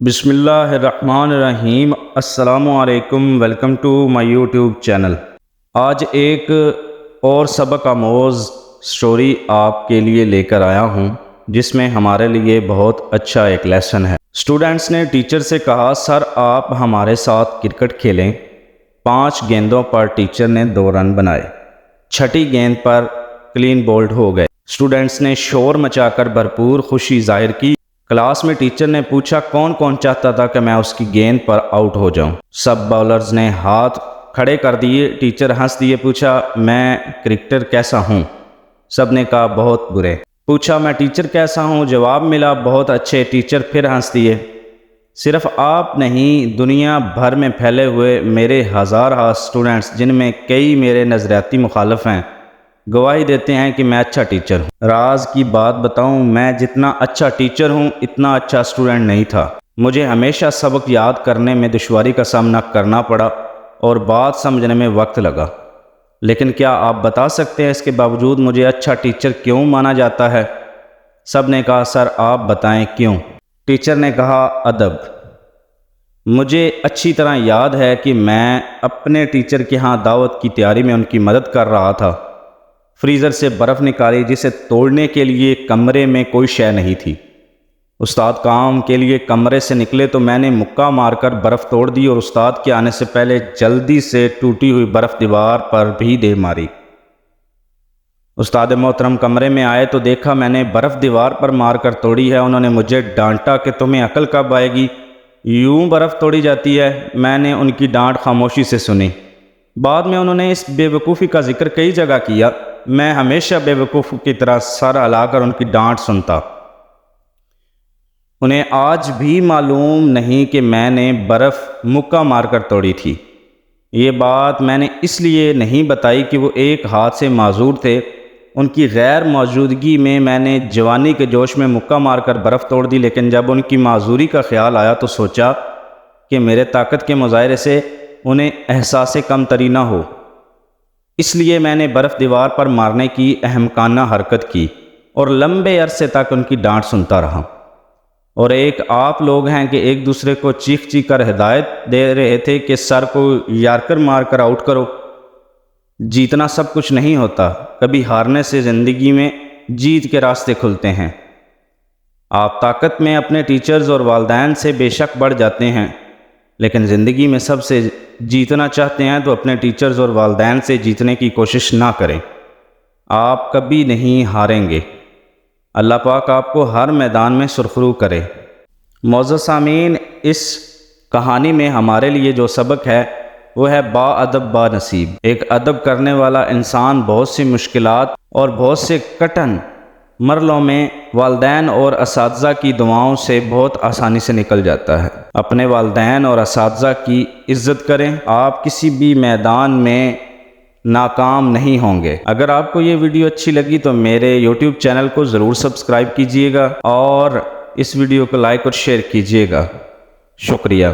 بسم اللہ الرحمن الرحیم۔ السلام علیکم، welcome to my YouTube channel. آج ایک اور سبق آموز سٹوری آپ کے لیے لے کر آیا ہوں، جس میں ہمارے لیے بہت اچھا ایک لیسن ہے۔ اسٹوڈنٹس نے ٹیچر سے کہا، سر آپ ہمارے ساتھ کرکٹ کھیلیں۔ 5 گیندوں پر ٹیچر نے 2 رن بنائے۔ 6ٹھی گیند پر کلین بولڈ ہو گئے۔ اسٹوڈنٹس نے شور مچا کر بھرپور خوشی ظاہر کی۔ کلاس میں ٹیچر نے پوچھا، کون کون چاہتا تھا کہ میں اس کی گیند پر آؤٹ ہو جاؤں؟ سب باؤلرز نے ہاتھ کھڑے کر دیے۔ ٹیچر ہنس دیے، پوچھا میں کرکٹر کیسا ہوں؟ سب نے کہا بہت برے۔ پوچھا میں ٹیچر کیسا ہوں؟ جواب ملا بہت اچھے۔ ٹیچر پھر ہنس دیے۔ صرف آپ نہیں، دنیا بھر میں پھیلے ہوئے میرے ہزارہ اسٹوڈنٹس، جن میں کئی میرے نظریاتی مخالف ہیں، گواہی دیتے ہیں کہ میں اچھا ٹیچر ہوں۔ راز کی بات بتاؤں، میں جتنا اچھا ٹیچر ہوں اتنا اچھا اسٹوڈنٹ نہیں تھا۔ مجھے ہمیشہ سبق یاد کرنے میں دشواری کا سامنا کرنا پڑا اور بات سمجھنے میں وقت لگا۔ لیکن کیا آپ بتا سکتے ہیں اس کے باوجود مجھے اچھا ٹیچر کیوں مانا جاتا ہے؟ سب نے کہا سر آپ بتائیں کیوں؟ ٹیچر نے کہا ادب۔ مجھے اچھی طرح یاد ہے کہ میں اپنے ٹیچر کے ہاں دعوت کی تیاری میں ان کی مدد کر رہا تھا۔ فریزر سے برف نکالی جسے توڑنے کے لیے کمرے میں کوئی شے نہیں تھی۔ استاد کام کے لیے کمرے سے نکلے تو میں نے مکہ مار کر برف توڑ دی اور استاد کے آنے سے پہلے جلدی سے ٹوٹی ہوئی برف دیوار پر بھی دے ماری۔ استاد محترم کمرے میں آئے تو دیکھا میں نے برف دیوار پر مار کر توڑی ہے۔ انہوں نے مجھے ڈانٹا کہ تمہیں عقل کب آئے گی، یوں برف توڑی جاتی ہے؟ میں نے ان کی ڈانٹ خاموشی سے سنی۔ بعد میں انہوں نے اس بے وقوفی کا ذکر کئی جگہ کیا۔ میں ہمیشہ بے وقوف کی طرح سر ہلا کر ان کی ڈانٹ سنتا۔ انہیں آج بھی معلوم نہیں کہ میں نے برف مکہ مار کر توڑی تھی۔ یہ بات میں نے اس لیے نہیں بتائی کہ وہ ایک ہاتھ سے معذور تھے۔ ان کی غیر موجودگی میں میں نے جوانی کے جوش میں مکہ مار کر برف توڑ دی، لیکن جب ان کی معذوری کا خیال آیا تو سوچا کہ میرے طاقت کے مظاہرے سے انہیں احساس کم تری نہ ہو، اس لیے میں نے برف دیوار پر مارنے کی احمقانہ حرکت کی اور لمبے عرصے تک ان کی ڈانٹ سنتا رہا۔ اور ایک آپ لوگ ہیں کہ ایک دوسرے کو چیخ چیخ کر ہدایت دے رہے تھے کہ سر کو یارکر مار کر آؤٹ کرو۔ جیتنا سب کچھ نہیں ہوتا، کبھی ہارنے سے زندگی میں جیت کے راستے کھلتے ہیں۔ آپ طاقت میں اپنے ٹیچرز اور والدین سے بے شک بڑھ جاتے ہیں، لیکن زندگی میں سب سے جیتنا چاہتے ہیں تو اپنے ٹیچرز اور والدین سے جیتنے کی کوشش نہ کریں۔ آپ کبھی نہیں ہاریں گے۔ اللہ پاک آپ کو ہر میدان میں سرخرو کرے۔ معزز سامعین، اس کہانی میں ہمارے لیے جو سبق ہے وہ ہے با ادب با نصیب۔ ایک ادب کرنے والا انسان بہت سی مشکلات اور بہت سے کٹھن مرحلوں میں والدین اور اساتذہ کی دعاؤں سے بہت آسانی سے نکل جاتا ہے۔ اپنے والدین اور اساتذہ کی عزت کریں، آپ کسی بھی میدان میں ناکام نہیں ہوں گے۔ اگر آپ کو یہ ویڈیو اچھی لگی تو میرے یوٹیوب چینل کو ضرور سبسکرائب کیجئے گا اور اس ویڈیو کو لائک اور شیئر کیجئے گا۔ شکریہ۔